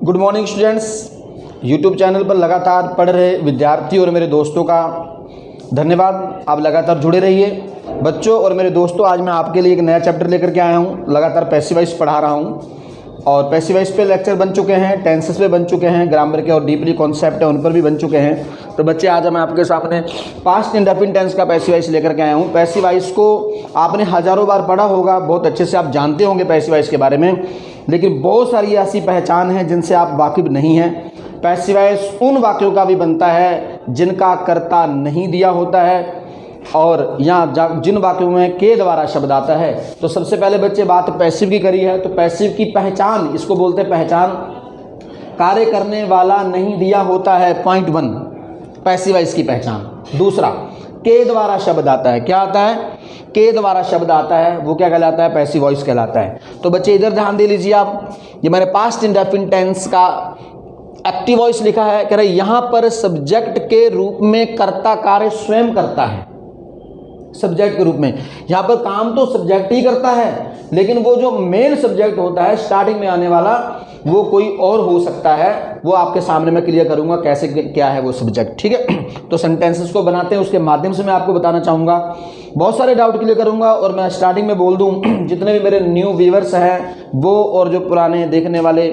Good morning students. YouTube channel पर लगातार पढ़ रहे विद्यार्थी और मेरे दोस्तों का धन्यवाद। आप लगातार जुड़े रहिए। बच्चों और मेरे दोस्तों, आज मैं आपके लिए एक नया चैप्टर लेकर के आया हूँ। लगातार पैसिव वॉइस पढ़ा रहा हूँ और पैसिव वॉइस पे लेक्चर बन चुके हैं, टेंसेस पे बन चुके हैं, ग्रामर के और डीपली कॉन्सेप्ट है उन पर भी बन चुके हैं। तो बच्चे, आज मैं आपके सामने पास्ट इंडेफिनिट टेंस का पैसिव वॉइस लेकर के आया हूँ। पैसिव वॉइस को आपने हज़ारों बार पढ़ा होगा, बहुत अच्छे से आप जानते होंगे पैसिव वॉइस के बारे में, लेकिन बहुत सारी ऐसी पहचान है जिनसे आप वाकिफ नहीं हैं। पैसिव वॉइस उन वाक्यों का भी बनता है जिनका कर्ता नहीं दिया होता है और यहाँ जिन वाक्यों में के द्वारा शब्द आता है। तो सबसे पहले बच्चे बात पैसिव की करी है, तो पैसिव की पहचान, इसको बोलते हैं पहचान, कार्य करने वाला नहीं दिया होता है। पॉइंट 1 पैसिव वॉइस की पहचान। दूसरा, के द्वारा शब्द आता है। क्या आता है? के द्वारा शब्द आता है, वो क्या कहलाता है? पैसिव वॉइस कहलाता है। तो बच्चे इधर ध्यान दे लीजिए आप, ये मैंने पास्ट इंडेफिनिट टेंस का एक्टिव वॉइस लिखा है। कह रहे यहाँ पर सब्जेक्ट के रूप में कर्ता कार्य स्वयं करता है। सब्जेक्ट के रूप में यहाँ पर काम तो सब्जेक्ट ही करता है, लेकिन वो जो मेन सब्जेक्ट होता है स्टार्टिंग में आने वाला, वो कोई और हो सकता है। वो आपके सामने मैं क्लियर करूंगा कैसे क्या है वो सब्जेक्ट, ठीक है। तो सेंटेंसेस को बनाते हैं, उसके माध्यम से मैं आपको बताना चाहूँगा। बहुत सारे डाउट क्लियर करूंगा और मैं स्टार्टिंग में बोल दूं, जितने भी मेरे न्यू व्यूअर्स हैं वो और जो पुराने देखने वाले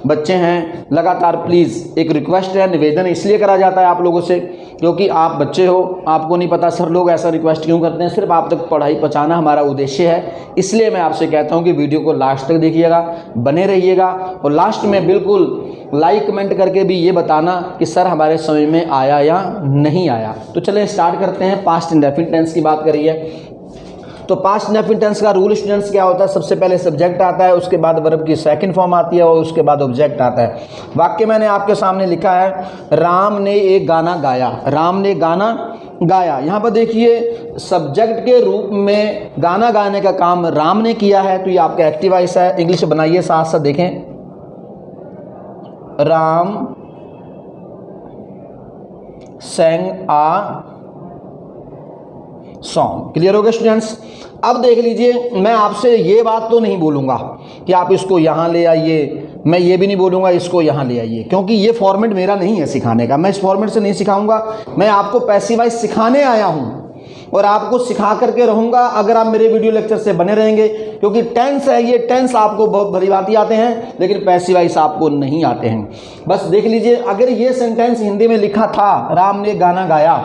बच्चे हैं, लगातार प्लीज़ एक रिक्वेस्ट है, निवेदन इसलिए करा जाता है आप लोगों से क्योंकि आप बच्चे हो, आपको नहीं पता सर लोग ऐसा रिक्वेस्ट क्यों करते हैं। सिर्फ आप तक पढ़ाई पहुँचाना हमारा उद्देश्य है, इसलिए मैं आपसे कहता हूँ कि वीडियो को लास्ट तक देखिएगा, बने रहिएगा और लास्ट में बिल्कुल लाइक कमेंट करके भी ये बताना कि सर हमारे समझ में आया या नहीं आया। तो चलिए स्टार्ट करते हैं। पास्ट इंडेफिनिट टेंस की बात करिए तो पास्ट इंडेफिनिट टेंस का रूल स्टूडेंट्स क्या होता है? सबसे पहले सब्जेक्ट आता है, उसके बाद वर्ब की सेकंड फॉर्म आती है और उसके बाद ऑब्जेक्ट आता है। वाक्य मैंने आपके सामने लिखा है, राम ने एक गाना गाया। राम ने गाना गाया, यहाँ पर देखिए सब्जेक्ट के रूप में गाना गाने का काम राम ने किया है, तो ये आपका एक्टिव वॉइस है। इंग्लिश बनाइए साथ साथ देखें, Ram sang a song. Clear हो गया स्टूडेंट्स? अब देख लीजिए, मैं आपसे ये बात तो नहीं बोलूँगा कि आप इसको यहाँ ले आइए, मैं ये भी नहीं बोलूँगा इसको यहाँ ले आइए, क्योंकि ये फॉर्मेट मेरा नहीं है सिखाने का। मैं इस फॉर्मेट से नहीं सिखाऊंगा। मैं आपको पैसिव वॉइस सिखाने आया हूँ और आपको सिखा करके रहूँगा अगर आप मेरे वीडियो लेक्चर से बने रहेंगे, क्योंकि टेंस है ये, टेंस आपको बहुत भली भांति आते हैं लेकिन पैसिव वॉइस आपको नहीं आते हैं। बस देख लीजिए, अगर ये सेंटेंस हिंदी में लिखा था राम ने गाना गाया,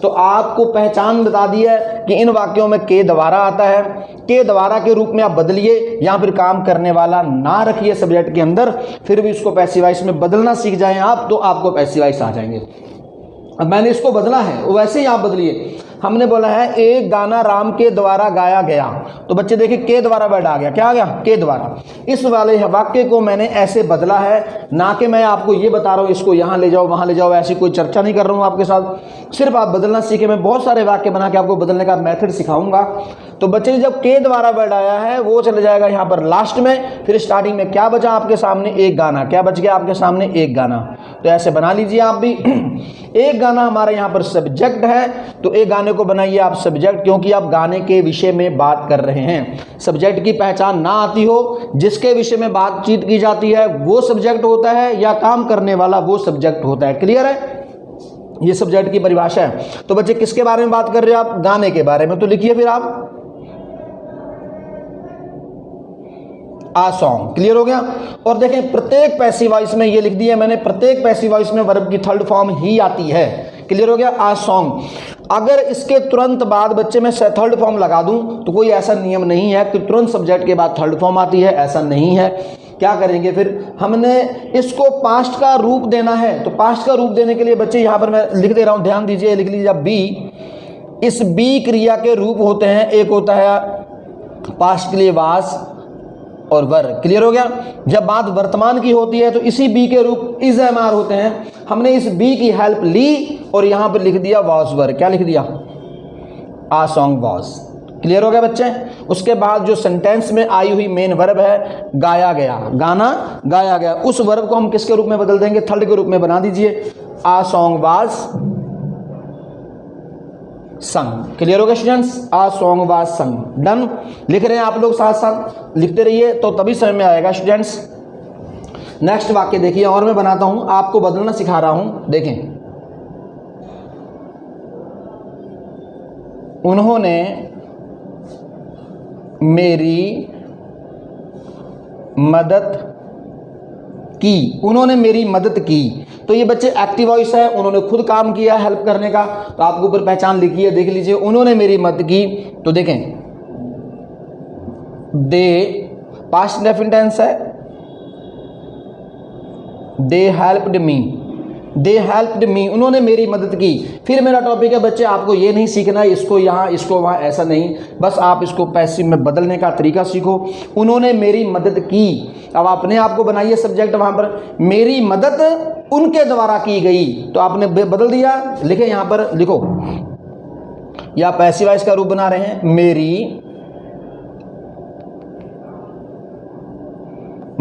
तो आपको पहचान बता दी है कि इन वाक्यों में के द्वारा आता है। के द्वारा के रूप में आप बदलिए या फिर काम करने वाला ना रखिए सब्जेक्ट के अंदर, फिर भी इसको पैसिव वॉइस में बदलना सीख जाएं आप, तो आपको पैसिव वॉइस आ जाएंगे। अब मैंने इसको बदला है, वैसे ही आप बदलिए। हमने बोला है एक गाना राम के द्वारा गाया गया, तो बच्चे देखिए के द्वारा वर्ड आ गया। क्या आ गया? के द्वारा। इस वाले वाक्य को मैंने ऐसे बदला है, ना कि मैं आपको ये बता रहा हूँ इसको यहाँ ले जाओ वहाँ ले जाओ, ऐसी कोई चर्चा नहीं कर रहा हूँ आपके साथ। सिर्फ आप बदलना सीखे। मैं बहुत सारे वाक्य बना के आपको बदलने का मेथड सिखाऊंगा। तो बच्चे जब के द्वारा वर्ड आया है वो चले जाएगा यहाँ पर लास्ट में, फिर स्टार्टिंग में क्या बचा आपके सामने? एक गाना। क्या बच गया आपके सामने? एक गाना। तो ऐसे बना लीजिए आप भी। एक गाना हमारे यहाँ पर सब्जेक्ट है, तो एक गाने को बनाइए आप सब्जेक्ट, क्योंकि आप गाने के विषय में बात कर रहे हैं। सब्जेक्ट की पहचान ना आती हो, जिसके विषय में बातचीत की जाती है वो सब्जेक्ट होता है, या काम करने वाला वो सब्जेक्ट होता है। क्लियर है? ये सब्जेक्ट की परिभाषा है। तो बच्चे किसके बारे में बात कर रहे हो आप? गाने के बारे में। तो लिखिए फिर आप आ सॉन्ग। क्लियर हो गया? और देखें प्रत्येक पैसिव वॉइस में ये लिख दिया मैंने, प्रत्येक पैसिव वॉइस में वर्ब की थर्ड फॉर्म ही आती है। क्लियर हो गया? आ सॉन्ग। अगर इसके तुरंत बाद बच्चे मैं थर्ड फॉर्म लगा दूं तो कोई ऐसा नियम नहीं है कि तुरंत सब्जेक्ट के बाद थर्ड फॉर्म आती है, ऐसा नहीं है। क्या करेंगे फिर? हमने इसको पास्ट का रूप देना है, तो पास्ट का रूप देने के लिए बच्चे यहाँ पर मैं लिख दे रहा हूँ, ध्यान दीजिए, लिख लीजिए बी। इस बी क्रिया के रूप होते हैं, एक होता है पास्ट के लिए वाज और वर। क्लियर हो गया? जब बात वर्तमान की होती है तो इसी बी के रूप इज एम आर होते हैं। हमने इस बी की हेल्प ली और यहां पर लिख दिया वॉज वर। क्या लिख दिया? आ सॉन्ग वॉज। क्लियर हो गया बच्चे? उसके बाद जो सेंटेंस में आई हुई मेन वर्ब है गाया गया, गाना गाया गया, उस वर्ब को हम किसके रूप में बदल देंगे? थर्ड के रूप में बना दीजिए, आ सॉन्ग वाज संग। क्लियर हो गया स्टूडेंट्स? आ सॉन्ग वाज संग। डन? लिख रहे हैं आप लोग, साथ साथ लिखते रहिए तो तभी समझ में आएगा स्टूडेंट्स। नेक्स्ट वाक्य देखिए, और मैं बनाता हूं, आपको बदलना सिखा रहा हूं। देखें, उन्होंने मेरी मदद की, उन्होंने मेरी मदद की। तो ये बच्चे एक्टिव वॉइस है, उन्होंने खुद काम किया हेल्प करने का, तो आपको ऊपर पहचान लिखी है, देख लीजिए, उन्होंने मेरी मदद की। तो देखें, दे पास्ट इंडेफिनिट है, दे हेल्प्ड मी, दे हेल्प्ड मी, उन्होंने मेरी मदद की। फिर मेरा टॉपिक है बच्चे, आपको ये नहीं सीखना इसको यहाँ इसको वहाँ, ऐसा नहीं, बस आप इसको पैसिव में बदलने का तरीका सीखो। उन्होंने मेरी मदद की, अब अपने आप को बनाइए सब्जेक्ट, वहाँ पर मेरी मदद उनके द्वारा की गई, तो आपने बदल दिया, लिखे यहाँ पर, लिखो, या पैसिव वॉइस का रूप बना रहे हैं, मेरी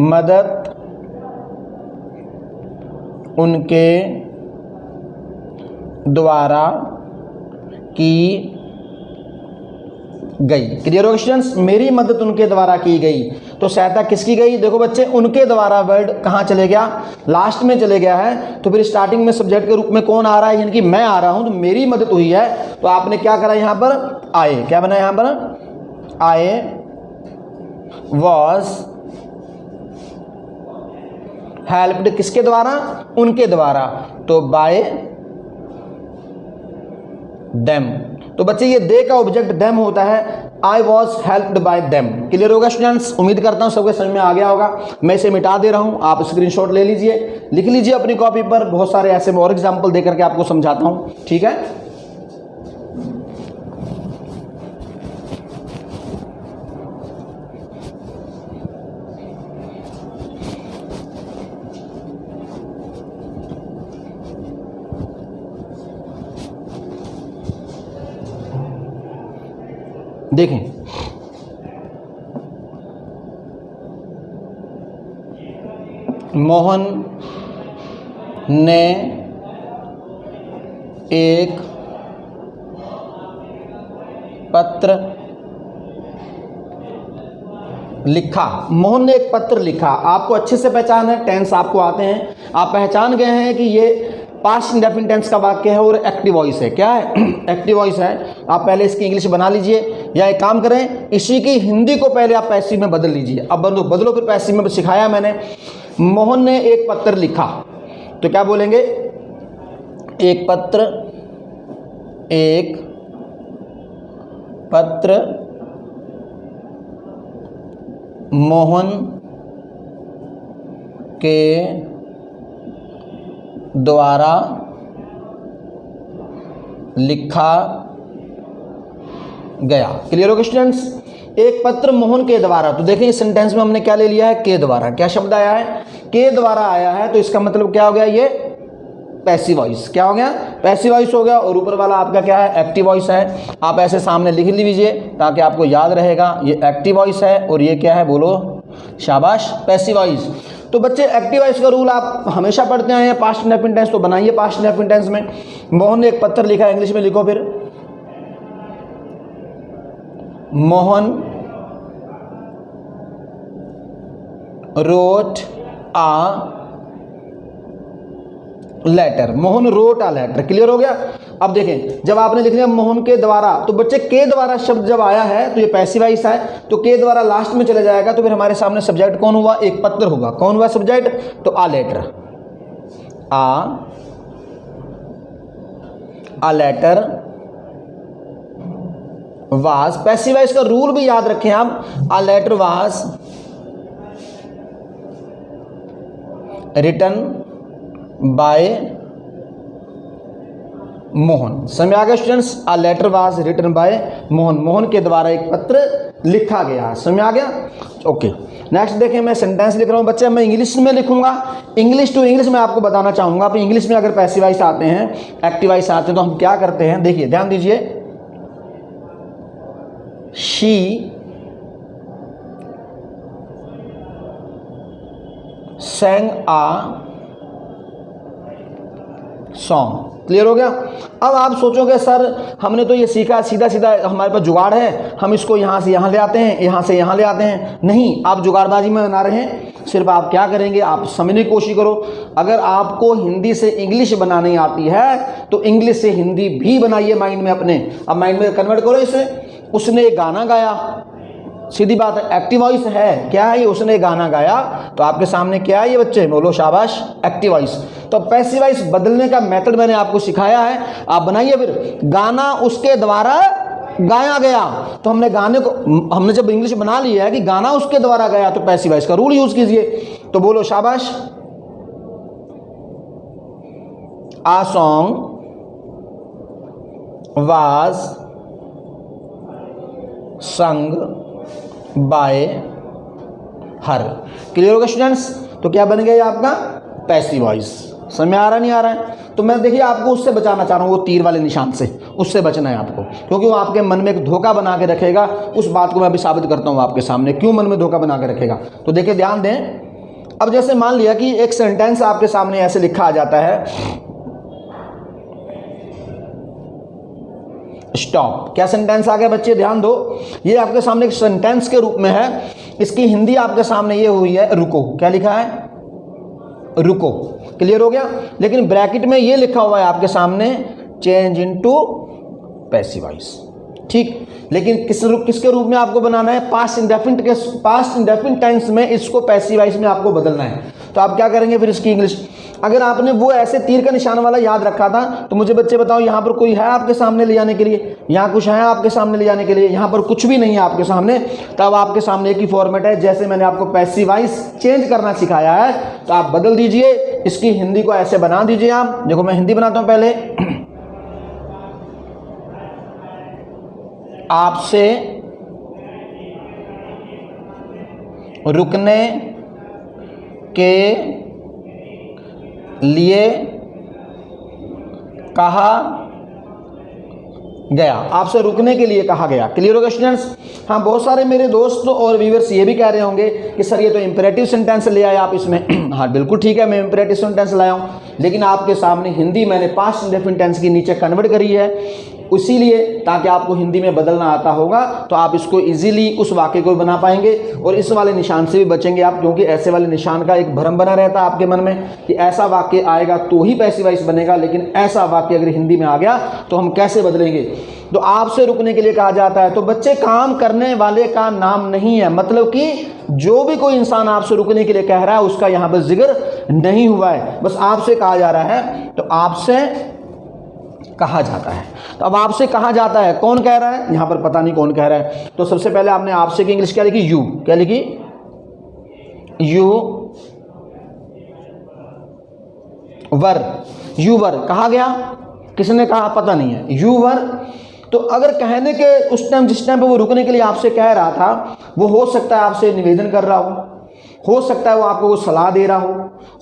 मदद उनके द्वारा की गई। क्लियर हो क्वेश्चंस? मेरी मदद उनके द्वारा की गई, तो सहायता किसकी गई? देखो बच्चे, उनके द्वारा वर्ड कहाँ चले गया? लास्ट में चले गया है, तो फिर स्टार्टिंग में सब्जेक्ट के रूप में कौन आ रहा है? यानी कि मैं आ रहा हूं, तो मेरी मदद हुई है, तो आपने क्या करा यहाँ पर? आए, क्या बना यहाँ पर? आए वॉज हेल्प्ड, किसके द्वारा? उनके द्वारा, तो बाय देम। तो बच्चे ये दे का ऑब्जेक्ट देम होता है, I was helped bye them. Clear होगा स्टूडेंट्स? उम्मीद करता हूं सबके समझ में आ गया होगा। मैं इसे मिटा दे रहा हूं, आप स्क्रीनशॉट ले लीजिए, लिख लीजिए अपनी कॉपी पर, बहुत सारे ऐसे और एग्जाम्पल देकर के आपको समझाता हूं, ठीक है? देखें, मोहन ने एक पत्र लिखा। मोहन ने एक पत्र लिखा, आपको अच्छे से पहचान है, टेंस आपको आते हैं, आप पहचान गए हैं कि ये पास्ट इंडेफिनिट टेंस का वाक्य है और एक्टिव वॉइस है। क्या है? एक्टिव वॉइस है। आप पहले इसकी इंग्लिश बना लीजिए, या एक काम करें, इसी की हिंदी को पहले आप पैसिव में बदल लीजिए। अब बदलो फिर पैसिव में सिखाया मैंने। मोहन ने एक पत्र लिखा, तो क्या बोलेंगे? एक पत्र, एक पत्र मोहन के द्वारा लिखा गया। क्लियर हो गया स्टूडेंट्स? एक पत्र मोहन के द्वारा, तो देखें इस सेंटेंस में हमने क्या ले लिया है? के द्वारा। क्या शब्द आया है? के द्वारा आया है, तो इसका मतलब क्या हो गया? ये पैसिव वॉइस। क्या हो गया? पैसिव वॉइस हो गया। और ऊपर वाला आपका क्या है? एक्टिव वॉइस है। आप ऐसे सामने लिख लीजिए ताकि आपको याद रहेगा, ये एक्टिव वॉइस है और ये क्या है? बोलो, शाबाश, पैसिव वॉइस। तो बच्चे एक्टिव वॉइस का रूल आप हमेशा पढ़ते आए हैं, पास्ट इंडेफिनिट टेंस, तो बनाइए पास्ट इंडेफिनिट टेंस में। मोहन ने एक पत्र लिखा, इंग्लिश में लिखो फिर, Mohan wrote a letter. Mohan wrote a letter. Clear हो गया? अब देखें, जब आपने लिख लिया मोहन के द्वारा, तो बच्चे के द्वारा शब्द जब आया है तो ये पैसिव वॉइस है, तो के द्वारा लास्ट में चले जाएगा, तो फिर हमारे सामने सब्जेक्ट कौन हुआ? एक पत्र होगा। कौन हुआ सब्जेक्ट? तो a letter. A letter was, passive voice का रूल भी याद रखें आप, a letter was written by Mohan. समझ आ गया students? A letter was written by Mohan. मोहन के द्वारा एक पत्र लिखा गया। समझ आ गया? ओके, नेक्स्ट देखें, मैं सेंटेंस लिख रहा हूं बच्चे, मैं इंग्लिश में लिखूंगा। इंग्लिश टू इंग्लिश में आपको बताना चाहूंगा। आप इंग्लिश में अगर पैसिव वॉइस आते हैं, एक्टिव वॉइस आते हैं, तो हम क्या करते हैं? देखिए, ध्यान दीजिए, she sang a song. Clear हो गया? अब आप सोचोगे सर हमने तो ये सीखा, सीधा सीधा हमारे पास जुगाड़ है, हम इसको यहाँ से यहाँ ले आते हैं, यहाँ से यहाँ ले आते हैं। नहीं, आप जुगाड़बाजी में बना रहे हैं। सिर्फ आप क्या करेंगे, आप समझने की कोशिश करो। अगर आपको हिंदी से इंग्लिश बनानी आती है तो इंग्लिश से हिंदी भी बनाइए माइंड में अपने। अब माइंड में कन्वर्ट करो इसे। उसने एक गाना गाया, सीधी बात है, एक्टिव वॉइस है। क्या है ये? उसने गाना गाया, तो आपके सामने क्या है ये बच्चे? बोलो शाबाश, एक्टिव वॉइस। तो पैसिव वॉइस बदलने का मेथड मैंने आपको सिखाया है, आप बनाइए। फिर गाना उसके द्वारा गाया गया, तो हमने गाने को, हमने जब इंग्लिश बना लिया है कि गाना उसके द्वारा गाया, तो पैसिव वॉइस का रूल यूज कीजिए। तो बोलो शाबाश। आ song was sung by her. Clear होगा स्टूडेंट्स? तो क्या बन गया ये आपका? Passive voice. समझ में आ रहा नहीं आ रहा है? तो मैं देखिए आपको उससे बचाना चाह रहा हूँ, वो तीर वाले निशान से, उससे बचना है आपको, क्योंकि वो आपके मन में एक धोखा बना के रखेगा। उस बात को मैं अभी साबित करता हूँ आपके सामने, क्यों मन में धोखा बना के रखेगा। तो देखिए ध्यान दें। अब जैसे मान लिया कि एक सेंटेंस आपके सामने ऐसे लिखा आ जाता है, स्टॉप। क्या सेंटेंस आ गया बच्चे? ध्यान दो, ये आपके सामने एक सेंटेंस के रूप में है। इसकी हिंदी आपके सामने ये हुई है रुको। क्या लिखा है? रुको। क्लियर हो गया? लेकिन ब्रैकेट में ये लिखा हुआ है आपके सामने, चेंज इनटू पैसिव वॉइस। ठीक, लेकिन किसके रूप में आपको बनाना है? पास्ट इंडेफिनिट टेंस में इसको पैसिव वॉइस में आपको बदलना है। तो आप क्या करेंगे फिर इसकी इंग्लिश? अगर आपने वो ऐसे तीर का निशान वाला याद रखा था, तो मुझे बच्चे बताओ, यहाँ पर कोई है आपके सामने ले जाने के लिए? यहाँ कुछ है आपके सामने ले जाने के लिए? यहाँ पर कुछ भी नहीं है आपके सामने। तब आपके सामने एक ही फॉर्मेट है, जैसे मैंने आपको पैसिव वॉइस चेंज करना सिखाया है, तो आप बदल दीजिए। इसकी हिंदी को ऐसे बना दीजिए आप। देखो मैं हिंदी बनाता हूँ पहले। आपसे रुकने के लिए कहा गया। आपसे रुकने के लिए कहा गया। क्लियर होगा स्टूडेंट्स? हाँ, बहुत सारे मेरे दोस्त और व्यूअर्स ये भी कह रहे होंगे कि सर ये तो इंपेरेटिव सेंटेंस ले आए आप इसमें। हाँ बिल्कुल ठीक है, मैं इंपेरेटिव सेंटेंस लाया हूँ, लेकिन आपके सामने हिंदी मैंने पास्ट इंडेफिनिट टेंस की नीचे कन्वर्ट करी है, इसीलिए ताकि आपको हिंदी में बदलना आता होगा, तो आप इसको इजीली उस वाक्य को बना पाएंगे और इस वाले निशान से भी बचेंगे आप, क्योंकि ऐसे वाले निशान का एक भ्रम बना रहता है आपके मन में कि ऐसा वाक्य आएगा तो ही पैसिव वॉइस बनेगा, लेकिन ऐसा वाक्य अगर हिंदी में आ गया तो हम कैसे बदलेंगे। तो आपसे रुकने के लिए कहा जाता है, तो बच्चे काम करने वाले का नाम नहीं है, मतलब कि जो भी कोई इंसान आपसे रुकने के लिए कह रहा है उसका यहाँ पर जिक्र नहीं हुआ है, बस आपसे कहा जा रहा है। तो आपसे कहा जाता है, तो अब आपसे कहा जाता है, कौन कह रहा है? यहाँ पर पता नहीं कौन कह रहा है। तो सबसे पहले आपने आपसे की इंग्लिश क्या लिखी? यू। क्या लिखी? You were. यू वर कहा गया, किसने कहा पता नहीं है, यू वर। तो अगर कहने के उस टाइम, जिस टाइम पे वो रुकने के लिए आपसे कह रहा था, वो हो सकता है आपसे निवेदन कर रहा हो सकता है वो आपको वो सलाह दे रहा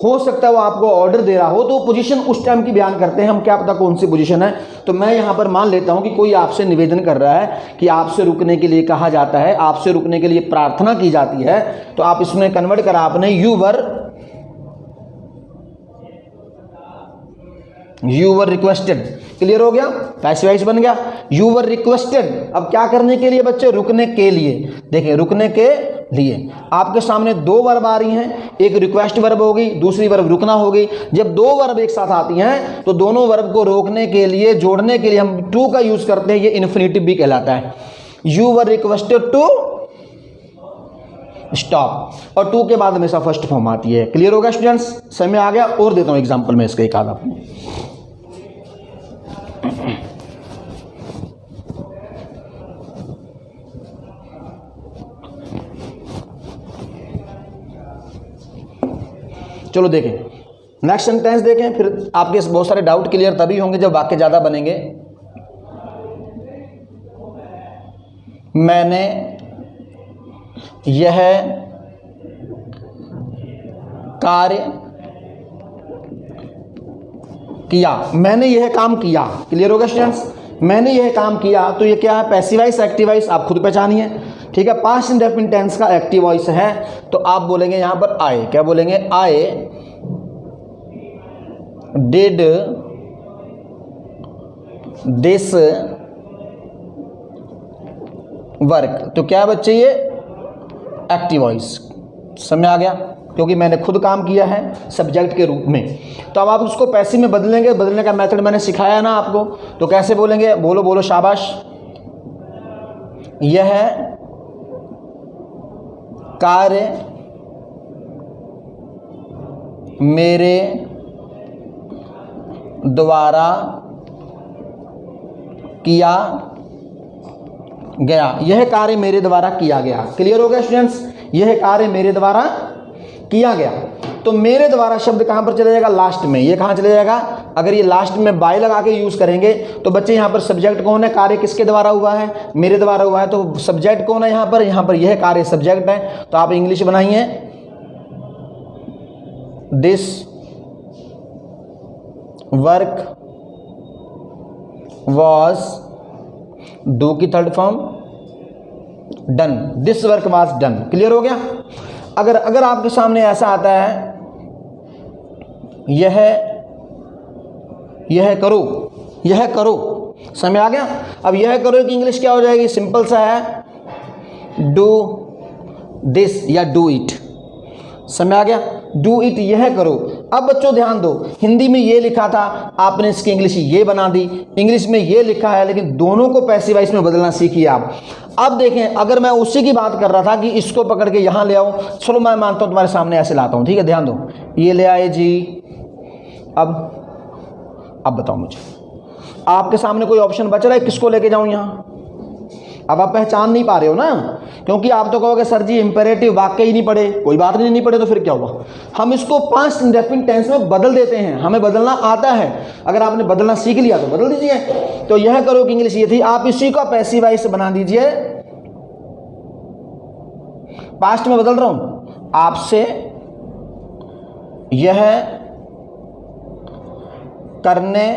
हो सकता है वो आपको ऑर्डर दे रहा हो, तो पोजीशन उस टाइम की बयान करते हैं हम, क्या पता कौन सी पोजीशन है। तो मैं यहाँ पर मान लेता हूँ कि कोई आपसे निवेदन कर रहा है कि आपसे रुकने के लिए कहा जाता है, आपसे रुकने के लिए प्रार्थना की जाती है, तो आप इसमें कन्वर्ट करा आपने यू वर रिक्वेस्टेड। क्लियर हो गया? पैसिव वॉइस बन गया, यू वर रिक्वेस्टेड। अब क्या करने के लिए बच्चे? रुकने के लिए। देखिए रुकने के लिए आपके सामने दो वर्ब आ रही हैं, एक रिक्वेस्ट वर्ब होगी, दूसरी वर्ब रुकना होगी। जब दो वर्ब एक साथ आती हैं तो दोनों वर्ब को रोकने के लिए, जोड़ने के लिए हम टू का यूज करते हैं, ये इन्फिनिटिव भी कहलाता है। You were requested to stop, और टू के बाद हमेशा फर्स्ट फॉर्म आती है। क्लियर होगा स्टूडेंट्स? समय आ गया? और देता हूं एग्जांपल में इसका एक आधा आपने। चलो देखें, नेक्स्ट सेंटेंस देखें, फिर आपके बहुत सारे डाउट क्लियर तभी होंगे जब वाक्य ज्यादा बनेंगे। मैंने यह कार्य किया, मैंने यह काम किया। क्लियर होगा स्टूडेंट्स? मैंने यह काम किया, तो ये क्या है? पैसिव वॉइस, एक्टिव वॉइस आप खुद पहचानिए। ठीक है, पास्ट इंडेफिनिट टेंस का एक्टिव वॉइस है, तो आप बोलेंगे यहां पर आई। क्या बोलेंगे? I did this work. तो क्या बच्चे? ये एक्टिव वॉइस। समझ आ गया? क्योंकि मैंने खुद काम किया है सब्जेक्ट के रूप में। तो अब आप उसको पैसिव में बदलेंगे, बदलने का मेथड मैंने सिखाया ना आपको, तो कैसे बोलेंगे, बोलो बोलो शाबाश। यह कार्य मेरे द्वारा किया गया। यह कार्य मेरे द्वारा किया गया। क्लियर हो गया स्टूडेंट्स, यह कार्य मेरे द्वारा किया गया। तो मेरे द्वारा शब्द कहां पर चले जाएगा, लास्ट में। ये कहां चले जाएगा, अगर ये लास्ट में बाय लगा के यूज करेंगे तो बच्चे यहां पर सब्जेक्ट कौन है, कार्य किसके द्वारा हुआ है, मेरे द्वारा हुआ है, तो सब्जेक्ट कौन है यहां पर यह कार्य सब्जेक्ट है। तो आप इंग्लिश बनाइए, दिस वर्क वॉज, डू की third form done, this work was done. Clear हो गया। अगर आपके सामने ऐसा आता है, यह करो, यह करो, समझ आ गया। अब यह करो की इंग्लिश क्या हो जाएगी, सिंपल सा है, डू दिस या डू इट। समझ आ गया, डू इट, यह करो। अब बच्चों ध्यान दो, हिंदी में ये लिखा था, आपने इसकी इंग्लिश ये बना दी, इंग्लिश में ये लिखा है, लेकिन दोनों को पैसिव वॉइस में बदलना सीखिए आप। अब देखें, अगर मैं उसी की बात कर रहा था कि इसको पकड़ के यहाँ ले आऊँ, चलो मैं मानता हूँ तुम्हारे सामने ऐसे लाता हूँ, ठीक है, ध्यान दो, ये ले आए जी। अब बताओ मुझे, आपके सामने कोई ऑप्शन बच रहा है, किसको लेके जाऊँ यहाँ। अब आप पहचान नहीं पा रहे हो ना, क्योंकि आप तो कहोगे सर जी इंपेरेटिव वाक्य ही नहीं पढ़े। कोई बात नहीं, नहीं पढ़े तो फिर क्या हुआ, हम इसको पास्ट इंडेफिनिट टेंस में बदल देते हैं, हमें बदलना आता है। अगर आपने बदलना सीख लिया तो बदल दीजिए। तो यह करो की इंग्लिश ये थी, आप इसी को पैसिव वॉइस से बना दीजिए, पास्ट में बदल रहा हूं, आपसे यह करने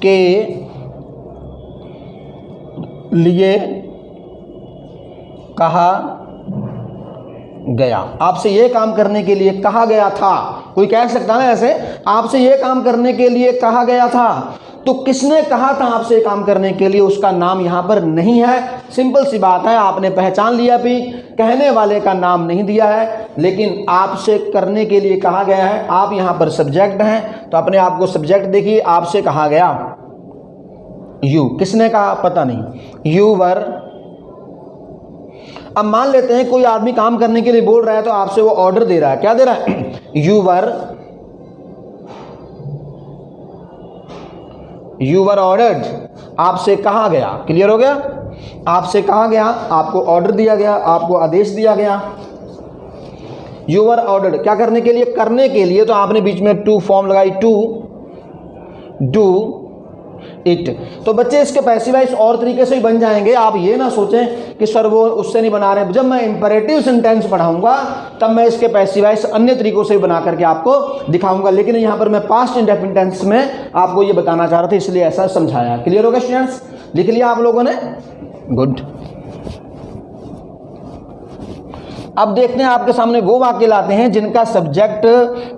के लिए कहा गया। आपसे यह काम करने के लिए कहा गया था। कोई कह सकता है ना ऐसे, आपसे यह काम करने के लिए कहा गया था, तो किसने कहा था आपसे काम करने के लिए, उसका नाम यहां पर नहीं है। सिंपल सी बात है, आपने पहचान लिया भी, कहने वाले का नाम नहीं दिया है, लेकिन आपसे करने के लिए कहा गया है। आप यहां पर सब्जेक्ट हैं, तो अपने आप को सब्जेक्ट देखिए, आपसे कहा गया, यू, किसने कहा पता नहीं, यू वर। अब मान लेते हैं कोई आदमी काम करने के लिए बोल रहा है, तो आपसे वो ऑर्डर दे रहा है, क्या दे रहा है, यू वर ऑर्डर्ड, आपसे कहा गया। क्लियर हो गया, आपसे कहा गया, आपको ऑर्डर दिया गया, आपको आदेश दिया गया। यू वर ऑर्डर्ड, क्या करने के लिए, करने के लिए, तो आपने बीच में टू फॉर्म लगाई, टू डू इट। तो बच्चे इसके पैसिव वॉइस और तरीके से ही बन जाएंगे। आप ये ना सोचें कि सर वो उससे नहीं बना रहे, जब मैं इंपेरेटिव सेंटेंस पढ़ाऊंगा तब मैं इसके पैसिव वॉइस अन्य तरीकों से बना करके आपको दिखाऊंगा, लेकिन यहाँ पर मैं पास्ट इंडेफिनिट टेंस में आपको ये बताना चाह रहा था, इसलिए ऐसा समझाया। क्लियर हो गया स्टूडेंट्स, लिख लिया आप लोगों ने, गुड। अब देखते हैं, आपके सामने वो वाक्य लाते हैं जिनका सब्जेक्ट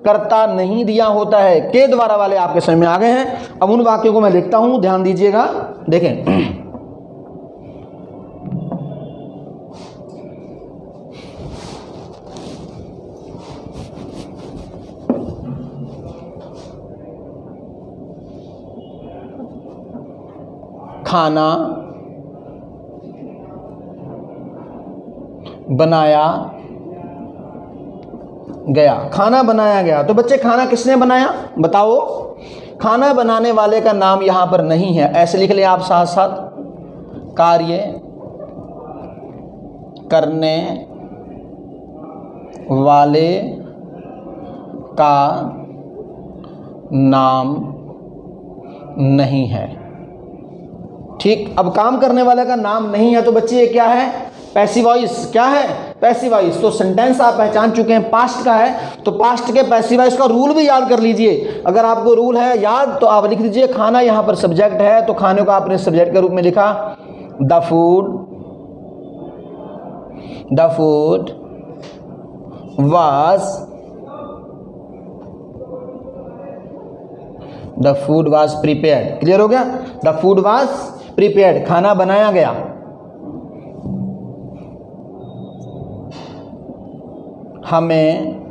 कर्ता नहीं दिया होता है, के द्वारा वाले आपके समझ में आ गए हैं। अब उन वाक्यों को मैं लिखता हूं, ध्यान दीजिएगा, देखें। खाना बनाया गया, खाना बनाया गया। तो बच्चे खाना किसने बनाया बताओ, खाना बनाने वाले का नाम यहां पर नहीं है, ऐसे लिख ले आप साथ साथ, कार्य करने वाले का नाम नहीं है। ठीक, अब काम करने वाले का नाम नहीं है, तो बच्चे ये क्या है, पैसिव वॉइस। क्या है, पैसिव वॉइस। तो सेंटेंस आप पहचान चुके हैं, पास्ट का है, तो पास्ट के पैसिव वॉइस का रूल भी याद कर लीजिए। अगर आपको रूल है याद तो आप लिख दीजिए, खाना यहां पर सब्जेक्ट है, तो खाने को आपने सब्जेक्ट के रूप में लिखा, the food was prepared. Clear हो गया, द फूड वाज प्रिपेयर्ड, खाना बनाया गया। हमें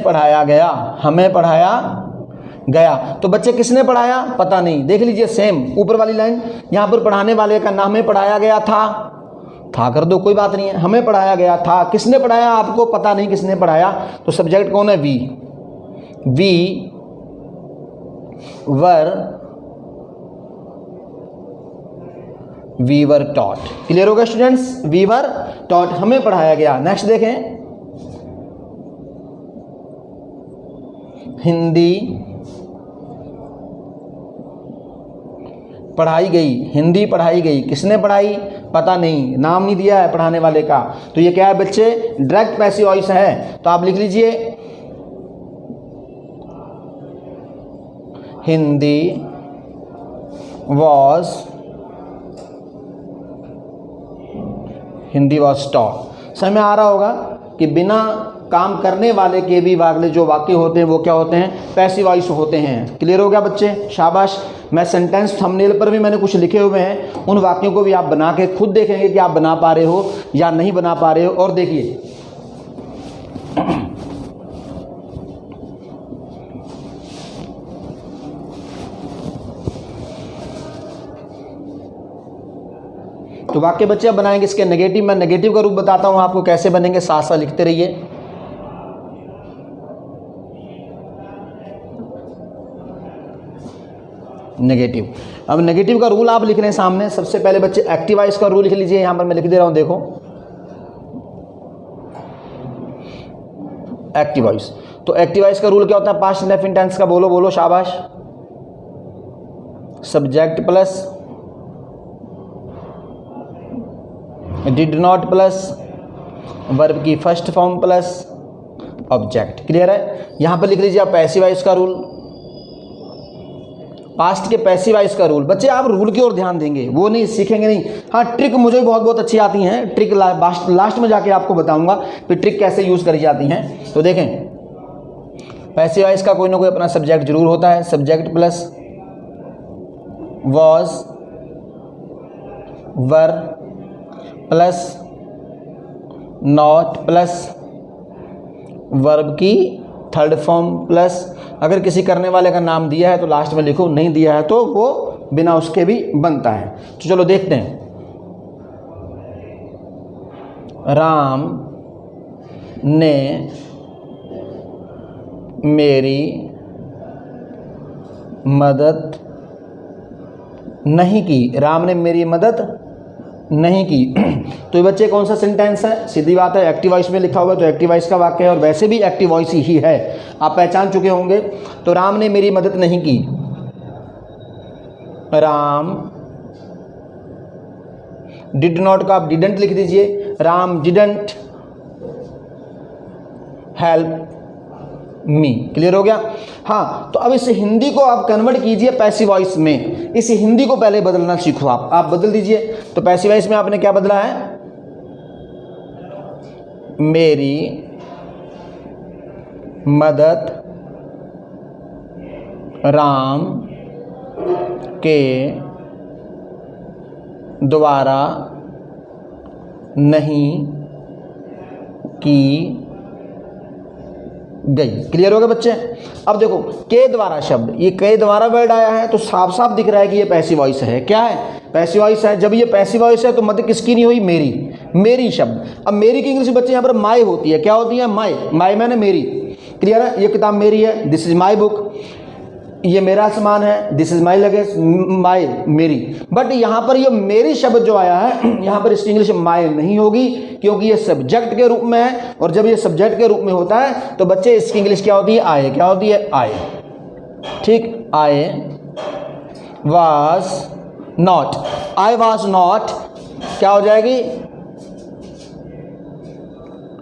पढ़ाया गया, हमें पढ़ाया गया। तो बच्चे किसने पढ़ाया पता नहीं, देख लीजिए सेम ऊपर वाली लाइन, यहाँ पर पढ़ाने वाले का नाम हमें पढ़ाया गया था कर दो, कोई बात नहीं है। हमें पढ़ाया गया था, किसने पढ़ाया आपको पता नहीं किसने पढ़ाया, तो सब्जेक्ट कौन है, वी वर टॉट। क्लियर होगा स्टूडेंट्स, वी वर टॉट, हमें पढ़ाया गया। नेक्स्ट देखें, हिंदी पढ़ाई गई, हिंदी पढ़ाई गई, किसने पढ़ाई पता नहीं, नाम नहीं दिया है पढ़ाने वाले का। तो ये क्या है बच्चे, डायरेक्ट पैसिव वॉइस है। तो आप लिख लीजिए हिंदी वॉज टॉट। समझ में आ रहा होगा कि बिना काम करने वाले के भी वाले जो वाक्य होते हैं वो क्या होते हैं, पैसिव वॉइस होते हैं। क्लियर हो गया बच्चे, शाबाश। मैं सेंटेंस थंबनेल पर भी मैंने कुछ लिखे हुए हैं, उन वाक्यों को भी आप बना के खुद देखेंगे कि आप बना पा रहे हो या नहीं बना पा रहे हो। और देखिए तो वाक्य बच्चे अब बनाएंगे इसके नेगेटिव। मैं नेगेटिव का रूप बताता हूं आपको कैसे बनेंगे, साथ साथ लिखते रहिए। नेगेटिव, अब नेगेटिव का रूल आप लिख रहे हैं सामने। सबसे पहले बच्चे एक्टिव वॉइस का रूल लिख लीजिए, यहां पर मैं लिख दे रहा हूं, देखो एक्टिव वॉइस। तो एक्टिव वॉइस का रूल क्या होता है, पास्ट इंडेफिनिट टेंस का, बोलो बोलो शाबाश। Subject plus did not plus verb की first form plus object. Clear है। यहां पर लिख लीजिए आप पैसिव वॉइस का रूल, पास्ट के पैसिव वॉइस का रूल। बच्चे आप रूल की ओर ध्यान देंगे, वो नहीं सीखेंगे नहीं। हाँ, ट्रिक मुझे बहुत बहुत अच्छी आती हैं, ट्रिक लास्ट में जाके आपको बताऊंगा कि ट्रिक कैसे यूज करी जाती हैं। तो देखें, पैसिव वॉइस का कोई ना कोई अपना सब्जेक्ट जरूर होता है। Subject plus was, were plus not plus verb की थर्ड फॉर्म प्लस, अगर किसी करने वाले का नाम दिया है तो लास्ट में लिखो, नहीं दिया है तो वो बिना उसके भी बनता है। तो चलो देखते हैं। राम ने मेरी मदद नहीं की, राम ने मेरी मदद नहीं की। तो ये बच्चे कौन सा सेंटेंस है, सीधी बात है, एक्टिव वॉइस में लिखा हुआ है तो एक्टिव वॉइस का वाक्य है, और वैसे भी एक्टिव वॉइस ही है, आप पहचान चुके होंगे। तो राम ने मेरी मदद नहीं की, राम डिड नॉट का आप डिडंट लिख दीजिए, Ram didn't help me. Clear हो गया। हाँ, तो अब इस हिंदी को आप कन्वर्ट कीजिए पैसिव वॉइस में। इस हिंदी को पहले बदलना सीखो, आप बदल दीजिए। तो पैसिव वॉइस में आपने क्या बदला है, मेरी मदद राम के द्वारा नहीं की गई। क्लियर हो गया बच्चे। अब देखो, के द्वारा शब्द, ये के द्वारा वर्ड आया है तो साफ साफ दिख रहा है कि ये पैसिव वॉइस है। क्या है, पैसिव वॉइस है। जब ये पैसिव वॉइस है तो मदद किसकी नहीं हुई, मेरी शब्द। अब मेरी की इंग्लिश बच्चे यहाँ पर माई होती है। क्या होती है, माई मैंने मेरी। क्लियर है। ये किताब मेरी है, दिस इज माई बुक। ये मेरा सामान है, दिस इज माई लगेज, मेरी। बट यहाँ पर ये मेरी शब्द जो आया है, यहाँ पर इसकी इंग्लिश माई नहीं होगी क्योंकि ये सब्जेक्ट के रूप में है, और जब ये सब्जेक्ट के रूप में होता है तो बच्चे इसकी इंग्लिश क्या होती है, आए। क्या होती है, आए। ठीक, आए was not, I was not क्या हो जाएगी,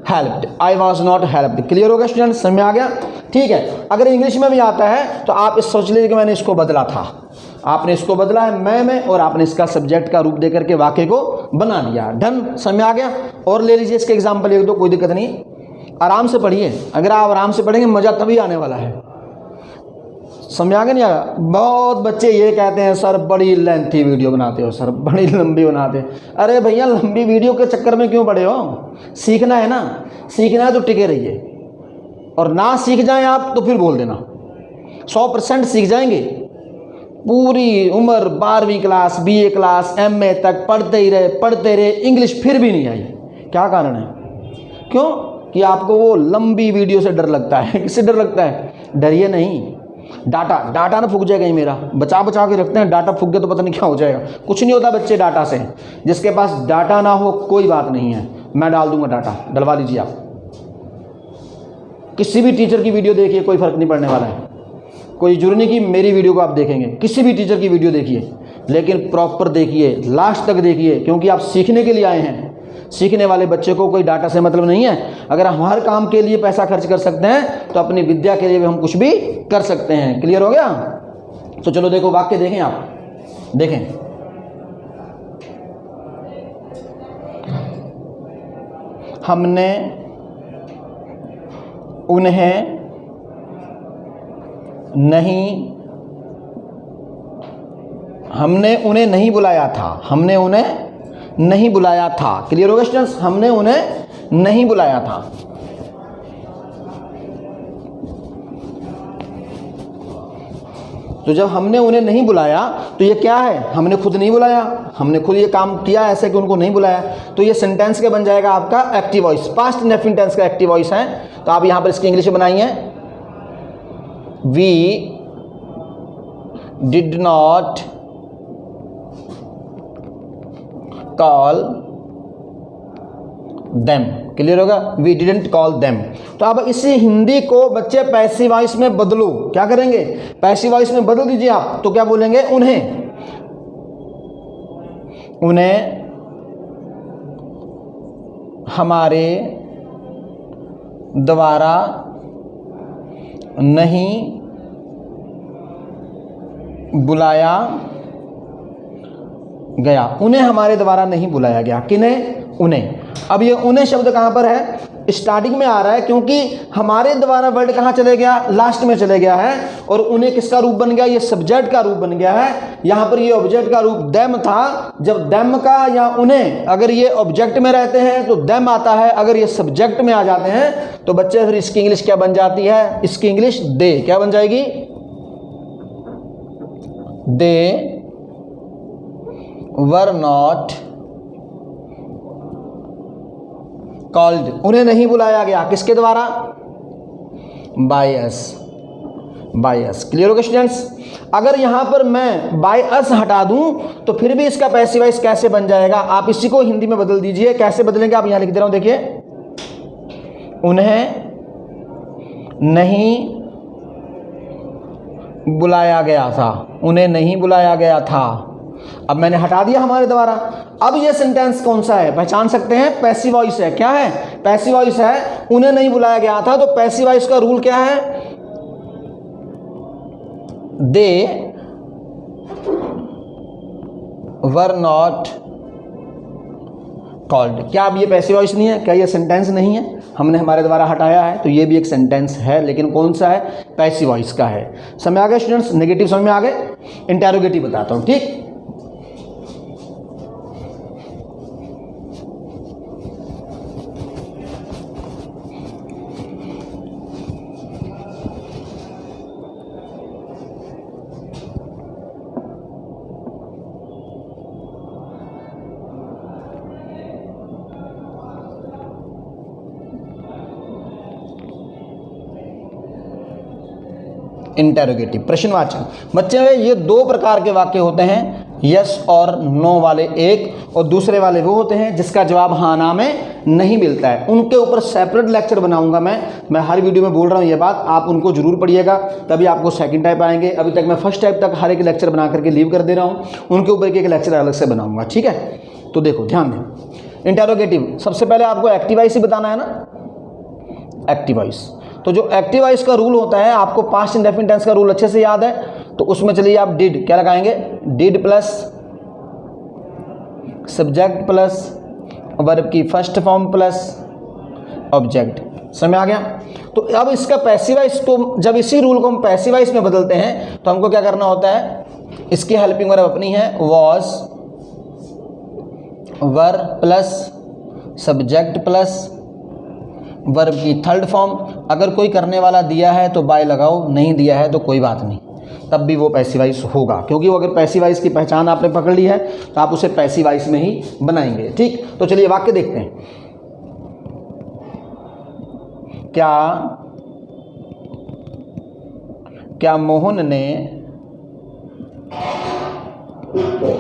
helped, I was not helped. Clear हो गया स्टूडेंट, समझ में आ गया। ठीक है। अगर इंग्लिश में भी आता है तो आप इस सोच लीजिए कि मैंने इसको बदला था, आपने इसको बदला है मैं में, और आपने इसका सब्जेक्ट का रूप देकर के वाक्य को बना दिया। डन, समझ में आ गया। और ले लीजिए इसके एग्जाम्पल एक दो, कोई दिक्कत नहीं, आराम से पढ़िए। अगर आप आराम से पढ़ेंगे मजा तभी आने वाला है। समझ आ गया नहीं आया? बहुत बच्चे ये कहते हैं सर बड़ी लेंथी वीडियो बनाते हो, सर बड़ी लंबी बनाते हो। अरे भैया लंबी वीडियो के चक्कर में क्यों पड़े हो? सीखना है ना, सीखना है तो टिके रहिए, और ना सीख जाएं आप तो फिर बोल देना। 100% सीख जाएंगे। पूरी उम्र 12वीं क्लास BA क्लास MA तक पढ़ते ही रहे, इंग्लिश फिर भी नहीं आई। क्या कारण है? क्यों? कि आपको वो लंबी वीडियो से डर लगता है। किससे डर लगता है? डरिए नहीं, डाटा ना फूक जाएगा। ये मेरा बचा के रखते हैं, डाटा फूक गया तो पता नहीं क्या हो जाएगा। कुछ नहीं होता बच्चे डाटा से। जिसके पास डाटा ना हो कोई बात नहीं है, मैं डाल दूंगा डाटा, डलवा लीजिए आप। किसी भी टीचर की वीडियो देखिए, कोई फर्क नहीं पड़ने वाला है। कोई जरूरी नहीं कि मेरी वीडियो को आप देखेंगे, किसी भी टीचर की वीडियो देखिए, लेकिन प्रॉपर देखिए, लास्ट तक देखिए, क्योंकि आप सीखने के लिए आए हैं। सीखने वाले बच्चे को कोई डाटा से मतलब नहीं है। अगर हम हर काम के लिए पैसा खर्च कर सकते हैं तो अपनी विद्या के लिए भी हम कुछ भी कर सकते हैं। क्लियर हो गया? तो चलो देखो वाक्य देखें, आप देखें। हमने उन्हें नहीं बुलाया था। हमने उन्हें नहीं बुलाया था। क्लियर हो गया स्टूडेंट्स? हमने उन्हें नहीं बुलाया था। तो जब हमने उन्हें नहीं बुलाया तो ये क्या है? हमने खुद नहीं बुलाया, हमने खुद ये काम किया ऐसे कि उनको नहीं बुलाया। तो ये सेंटेंस के बन जाएगा आपका active voice, past indefinite tense का एक्टिव वॉइस है। तो आप यहां पर इसकी इंग्लिश में बनाइए, we did not call them. Clear होगा? We didn't call them. तो अब इसी हिंदी को bच्चे पैसिव वॉइस में बदलो। क्या करेंगे? पैसिव वॉइस में बदल दीजिए आप। तो क्या बोलेंगे? उन्हें हमारे द्वारा नहीं बुलाया गया। उन्हें हमारे द्वारा नहीं बुलाया गया। किन्हें? उन्हें। अब ये उन्हें शब्द कहां पर है? स्टार्टिंग में आ रहा है, क्योंकि हमारे द्वारा वर्ड कहां चले गया? लास्ट में चले गया है। और उन्हें किसका रूप बन गया? ये सब्जेक्ट का रूप बन गया है। यहां पर ये ऑब्जेक्ट का रूप देम था। जब देम का या उन्हें अगर ये ऑब्जेक्ट में रहते हैं तो देम आता है, अगर ये सब्जेक्ट में आ जाते हैं तो बच्चे फिर इसकी इंग्लिश क्या बन जाती है? इसकी इंग्लिश दे क्या बन जाएगी? दे वर नॉट कॉल्ड। उन्हें नहीं बुलाया गया। किसके द्वारा? By us. क्लियर हो गया स्टूडेंट्स? अगर यहां पर मैं बाय अस हटा दूं तो फिर भी इसका पैसिव वॉइस कैसे बन जाएगा? आप इसी को हिंदी में बदल दीजिए। कैसे बदलेंगे? आप यहां लिख दे रहा हूं, देखिए। उन्हें नहीं बुलाया गया था। उन्हें नहीं बुलाया गया था। अब मैंने हटा दिया हमारे द्वारा। अब ये सेंटेंस कौन सा है? पहचान सकते हैं? पैसिव वॉइस है। क्या है? पैसिव वॉइस है। उन्हें नहीं बुलाया गया था। तो पैसिव वॉइस का रूल क्या है? दे वर नॉट कॉल्ड। क्या अब ये पैसिव वॉइस नहीं है? क्या ये सेंटेंस नहीं है? हमने हमारे द्वारा हटाया है तो ये भी एक सेंटेंस है, लेकिन कौन सा है? पैसिव वॉइस का है। समझ आ गए स्टूडेंट्स? नेगेटिव समझ में आ गए? इंटेरोगेटिव बताता हूं, ठीक? इंटेरोगेटिव, प्रश्नवाचक। बच्चे ये दो प्रकार के वाक्य होते हैं, यस और नो वाले एक, और दूसरे वाले वो होते हैं जिसका जवाब हाँ ना में नहीं मिलता है। उनके ऊपर सेपरेट लेक्चर बनाऊंगा मैं हर वीडियो में बोल रहा हूँ ये बात, आप उनको जरूर पढ़िएगा, तभी आपको सेकंड टाइप आएंगे। अभी तक मैं फर्स्ट टाइप तक हर एक लेक्चर बना करके लीव कर दे रहा हूँ, उनके ऊपर एक लेक्चर अलग से बनाऊंगा, ठीक है। तो देखो ध्यान दें, इंटेरोगेटिव सबसे पहले आपको एक्टिव वॉइस ही बताना है ना, एक्टिव वॉइस। तो जो एक्टिव वॉइस का रूल होता है, आपको पास्ट इंडेफिनिट टेंस का रूल अच्छे से याद है, तो उसमें चलिए आप डिड क्या लगाएंगे, did plus subject plus verb की फर्स्ट फॉर्म प्लस ऑब्जेक्ट। समझ आ गया। तो अब इसका पैसिवाइज को, जब इसी रूल को हम पैसिवाइज में बदलते हैं तो हमको क्या करना होता है, इसकी हेल्पिंग वर्ब अपनी है was, verb plus subject plus verb की थर्ड फॉर्म। अगर कोई करने वाला दिया है तो बाय लगाओ, नहीं दिया है तो कोई बात नहीं, तब भी वो पैसिवाइज होगा, क्योंकि वो अगर पैसिवाइज की पहचान आपने पकड़ ली है तो आप उसे पैसिवाइज में ही बनाएंगे। ठीक, तो चलिए वाक्य देखते हैं। क्या मोहन ने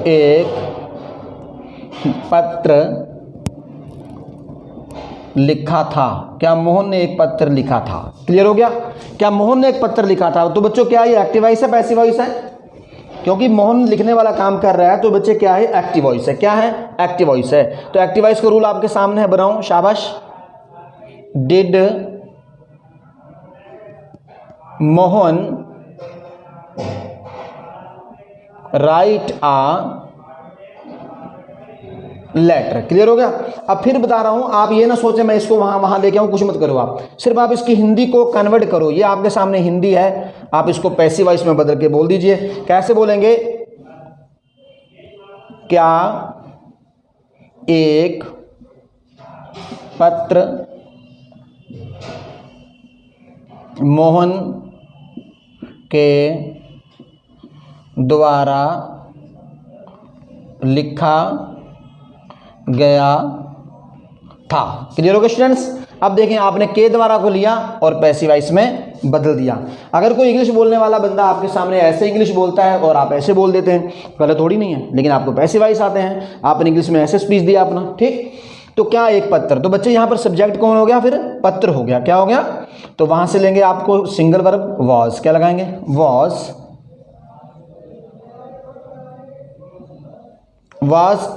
एक पत्र लिखा था? क्या मोहन ने एक पत्र लिखा था? क्लियर हो गया? क्या मोहन ने एक पत्र लिखा था? तो बच्चों क्या ये एक्टिव वॉइस है पैसिव वॉइस है? क्योंकि मोहन लिखने वाला काम कर रहा है तो बच्चे क्या है, एक्टिव वॉइस है। क्या है? एक्टिव वॉइस है। तो एक्टिव वॉइस का रूल आपके सामने है, बनाओ, शाबाश। Did Mohan write a letter? Clear हो गया? अब फिर बता रहा हूं, आप ये ना सोचें मैं इसको वहां लेके आऊं, कुछ मत करो आप, सिर्फ आप इसकी हिंदी को कन्वर्ट करो। ये आपके सामने हिंदी है, आप इसको पैसिव वॉइस में बदल के बोल दीजिए। कैसे बोलेंगे? क्या एक पत्र मोहन के द्वारा लिखा गया था? क्लियर हो गया स्टूडेंट्स? अब देखें, आपने के द्वारा को लिया और पैसिव वॉइस में बदल दिया। अगर कोई इंग्लिश बोलने वाला बंदा आपके सामने ऐसे इंग्लिश बोलता है और आप ऐसे बोल देते हैं, गलत थोड़ी नहीं है, लेकिन आपको पैसिव वॉइस आते हैं, आपने इंग्लिश में ऐसे स्पीच दिया अपना। ठीक, तो क्या एक पत्र, तो बच्चे यहाँ पर सब्जेक्ट कौन हो गया, फिर पत्र हो गया। क्या हो गया? तो वहां से लेंगे आपको सिंगल वर्ब वॉज, क्या लगाएंगे, वॉज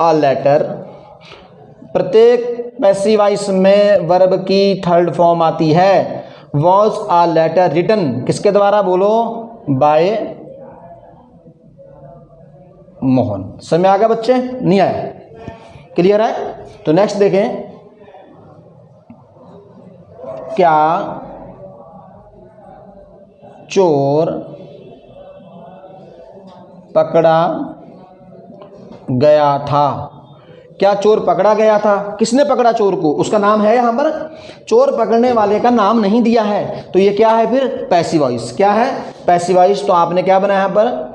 अ लेटर। प्रत्येक पैसिव वॉइस में वर्ब की थर्ड फॉर्म आती है। वॉज अ लेटर रिटन, किसके द्वारा, बोलो, बाय मोहन। समझ आ गया बच्चे? नहीं आया? क्लियर है? तो नेक्स्ट देखें, क्या चोर पकड़ा गया था? क्या चोर पकड़ा गया था? किसने पकड़ा चोर को? उसका नाम है यहां पर, चोर पकड़ने वाले का नाम नहीं दिया है, तो ये क्या है फिर, पैसिव वॉइस। क्या है? Passive voice. तो आपने क्या बनाया यहां पर,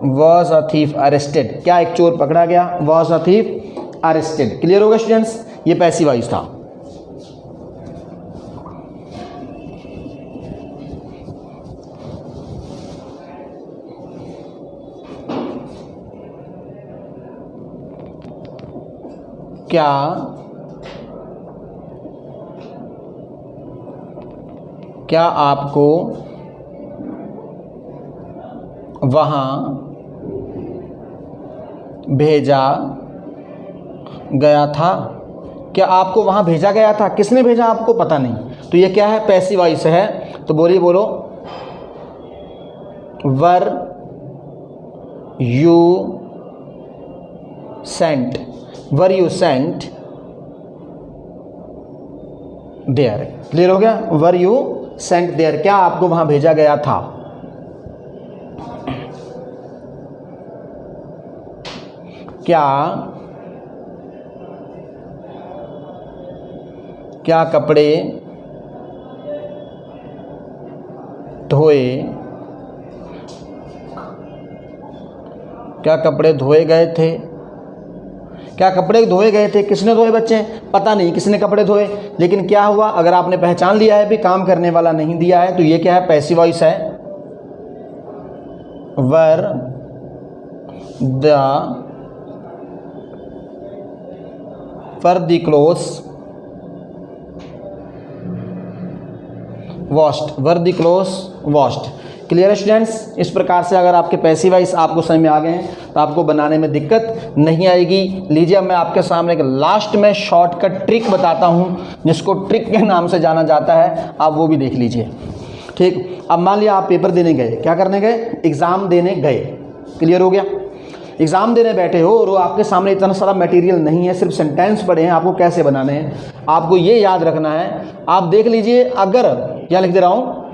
वॉज अ थीफ अरेस्टेड। क्या एक चोर पकड़ा गया, was a thief arrested. Clear होगा स्टूडेंट्स? ये पैसिव वॉइस था। क्या आपको वहां भेजा गया था? क्या आपको वहां भेजा गया था? किसने भेजा आपको? पता नहीं। तो ये क्या है, पैसिव वॉइस है। तो बोलिए, बोलो, were you sent there. Clear हो गया? वर यू सेंट देयर, क्या आपको वहां भेजा गया था? क्या कपड़े धोए गए थे? क्या कपड़े धोए गए थे? किसने धोए बच्चे? पता नहीं किसने कपड़े धोए, लेकिन क्या हुआ, अगर आपने पहचान लिया है भी काम करने वाला नहीं दिया है, तो ये क्या है, पैसिव वॉइस है। Were the clothes washed. Clear है स्टूडेंट्स? इस प्रकार से अगर आपके पैसिव वॉइस आपको समझ में आ गए हैं तो आपको बनाने में दिक्कत नहीं आएगी। लीजिए, अब मैं आपके सामने एक लास्ट में शॉर्टकट ट्रिक बताता हूं, जिसको ट्रिक के नाम से जाना जाता है, आप वो भी देख लीजिए। ठीक। अब मान लिया आप पेपर देने गए, क्या करने गए, एग्ज़ाम देने गए, क्लियर हो गया। एग्ज़ाम देने बैठे हो और वो आपके सामने इतना सारा मटेरियल नहीं है, सिर्फ सेंटेंस पढ़े हैं, आपको कैसे बनाने हैं, आपको ये याद रखना है। आप देख लीजिए, अगर क्या लिख दे रहा हूँ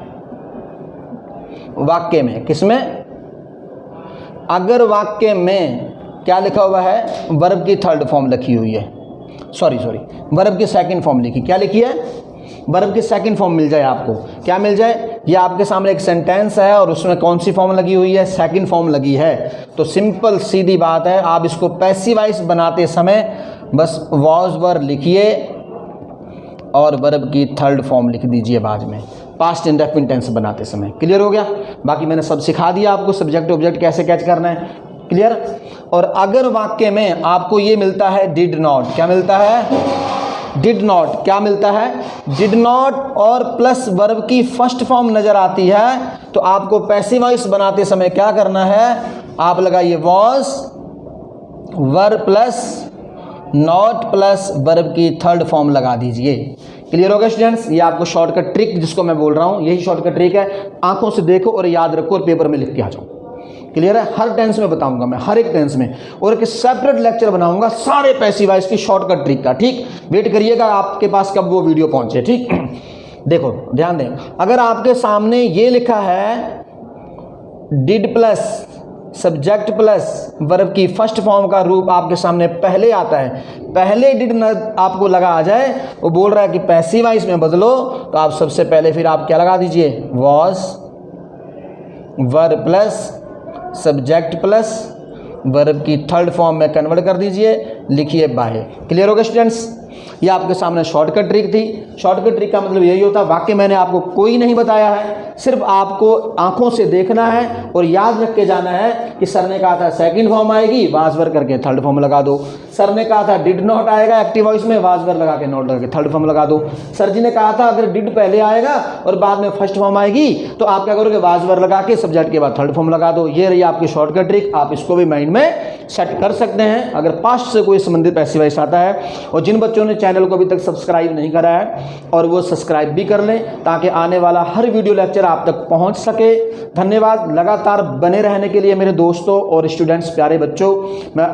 वाक्य में, किसमें, अगर वाक्य में क्या लिखा हुआ है, वर्ब की थर्ड फॉर्म लिखी हुई है, सॉरी वर्ब की सेकंड फॉर्म लिखी, क्या लिखी है, वर्ब की सेकंड फॉर्म मिल जाए आपको, क्या मिल जाए, ये आपके सामने एक सेंटेंस है और उसमें कौन सी फॉर्म लगी हुई है, सेकंड फॉर्म लगी है। तो सिंपल सीधी बात है, आप इसको पैसिव वॉइस बनाते समय बस वॉज वर लिखिए और वर्ब की थर्ड फॉर्म लिख दीजिए बाद में, पास्ट इंडेफिनिट टेंस बनाते समय। क्लियर हो गया। बाकी मैंने सब सिखा दिया आपको, सब्जेक्ट ऑब्जेक्ट कैसे कैच करना है, क्लियर। और अगर वाक्य में आपको ये मिलता है डिड नॉट, क्या मिलता है, डिड नॉट, क्या मिलता है, डिड नॉट और प्लस वर्ब की फर्स्ट फॉर्म नजर आती है, तो आपको पैसिव वॉइस बनाते समय क्या करना है, आप लगाइए was were plus not plus verb की थर्ड फॉर्म लगा दीजिए। क्लियर हो गया स्टूडेंट्स। ये आपको शॉर्टकट ट्रिक जिसको मैं बोल रहा हूँ, यही शॉर्टकट ट्रिक है। आंखों से देखो और याद रखो और पेपर में लिख के आ जाओ। क्लियर है। हर टेंस में बताऊंगा मैं, हर एक टेंस में, और एक सेपरेट लेक्चर बनाऊंगा सारे पैसिव वॉइस की शॉर्टकट ट्रिक का। ठीक, वेट करिएगा आपके पास कब वो वीडियो पहुंचे। ठीक, देखो ध्यान दें, अगर आपके सामने ये लिखा है did plus subject plus verb की फर्स्ट फॉर्म का रूप आपके सामने पहले आता है, पहले डिड न आपको लगा आ जाए, वो बोल रहा है कि पैसिव वॉइस में बदलो, तो आप सबसे पहले फिर आप क्या लगा दीजिए, was verb plus subject plus verb की थर्ड फॉर्म में कन्वर्ट कर दीजिए, लिखिए बाय। क्लियर हो गया स्टूडेंट्स। ये आपके सामने शॉर्टकट ट्रिक थी। शॉर्टकट ट्रिक का मतलब यही होता है, वाक्य मैंने आपको कोई नहीं बताया है, सिर्फ आपको आंखों से देखना है और याद रख के जाना है कि सर ने कहा था सेकंड फॉर्म आएगी, वाज वर करके थर्ड फॉर्म लगा दो। सर ने कहा था डिड नॉट आएगा एक्टिव वॉइस में, वाज वर लगा के नॉट लगा के थर्ड फॉर्म लगा दो। सर जी ने कहा था अगर डिड पहले आएगा और बाद में फर्स्ट फॉर्म आएगी तो आप क्या करोगे, वाज वर लगा के सब्जेक्ट के बाद थर्ड फॉर्म लगा दो। ये रही आपकी शॉर्टकट ट्रिक, आप इसको भी माइंड में सेट कर सकते हैं अगर पास्ट से कोई संबंधित पैसिव वॉइस आता है। और जिन बच्चों ने चैनल को अभी तक सब्सक्राइब नहीं करा है और वो सब्सक्राइब भी कर लें ताकि आने वाला हर वीडियो लेक्चर आप तक पहुंच सके। धन्यवाद लगातार बने रहने के लिए मेरे दोस्तों और स्टूडेंट्स, प्यारे बच्चों। मैं